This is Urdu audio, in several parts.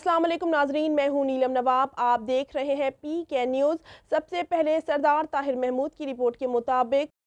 السلام علیکم ناظرین، میں ہوں نیلم نواب۔ آپ دیکھ رہے ہیں پی کے نیوز۔ سب سے پہلے سردار طاہر محمود کی رپورٹ کے مطابق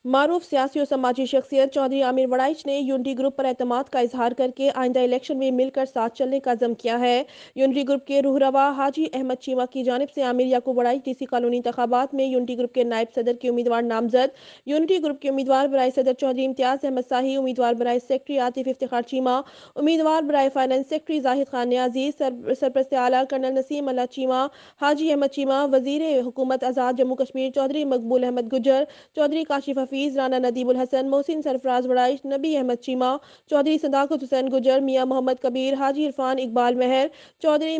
معروف سیاسی و سماجی شخصیت چودھری عامر وڑائچ نے یونٹی گروپ پر اعتماد کا اظہار کر کے آئندہ الیکشن میں مل کر ساتھ چلنے کا عزم کیا ہے۔ یونٹی گروپ کے رہنما حاجی احمد چیمہ کی جانب سے عامر یعقوب وڑائچ ڈی سی کالونی انتخابات میں یونٹی گروپ کے نائب صدر کے امیدوار نامزد، یونٹی گروپ کے امیدوار برائے صدر چودھری امتیاز احمد ساہی، امیدوار برائے سیکرٹری عاطف افتخار چیمہ، امیدوار برائے فائنانس سیکرٹری زاہد خان نیازی، سرپرست اعلیٰ کرنل نسیم اللہ چیمہ، حاجی احمد چیمہ، وزیر حکومت آزاد جموں کشمیر چودھری مقبول احمد گجر، چودھری کاشف حفیظ، رانا ندیم الحسن، محسن سرفراز وڑائچ، نبی احمد چیمہ، چودھری صداقت حسین گجر، میاں محمد کبیر، حاجی عرفان اقبال مہر، چودھری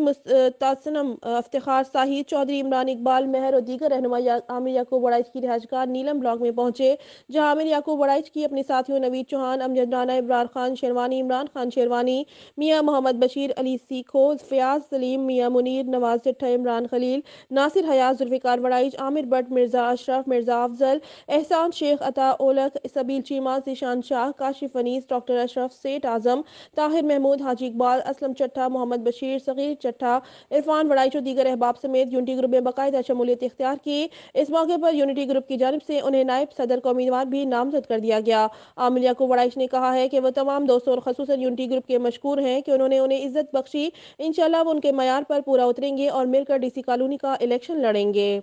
تاسنم افتخار ساہی، چودھری عمران اقبال مہر اور دیگر رہنما عامر یعقوب وڑائچ کی رہائش گاہ نیلم بلاک میں پہنچے، جہاں عامر یعقوب وڑائچ کی اپنے ساتھیوں نوید چوہان، امجد رانا، ابرار خان شیروانی، عمران خان شیروانی، میاں محمد بشیر، علی سیکھو، فیاض سلیم، میاں منیر، نواز چٹھا، عمران خلیل، ناصر حیات، ذوالفقار وڑائچ، عامر بٹ، مرزا اشرف، مرزا افضل، احسان شیخ، عطا اولک، سبیل چیمہ، ذیشان شاہ، کاشف انیس، ڈاکٹر اشرف، سیٹ اعظم، طاہر محمود، حاجی اقبال، اسلم چٹھا، محمد بشیر، صغیر چٹھا، عرفان وڑائچ اور دیگر احباب سمیت یونٹی گروپ میں باقاعدہ شمولیت اختیار کی۔ اس موقع پر یونٹی گروپ کی جانب سے انہیں نائب صدر کا امیدوار بھی نامزد کر دیا گیا۔ عامر یعقوب وڑائچ نے کہا ہے کہ وہ تمام دوستوں اور خصوصاً یونٹی گروپ کے مشکور ہیں کہ انہوں نے انہیں عزت بخشی۔ انشاءاللہ وہ ان کے معیار پر پورا اتریں گے اور مل کر ڈی سی کالونی کا الیکشن لڑیں گے۔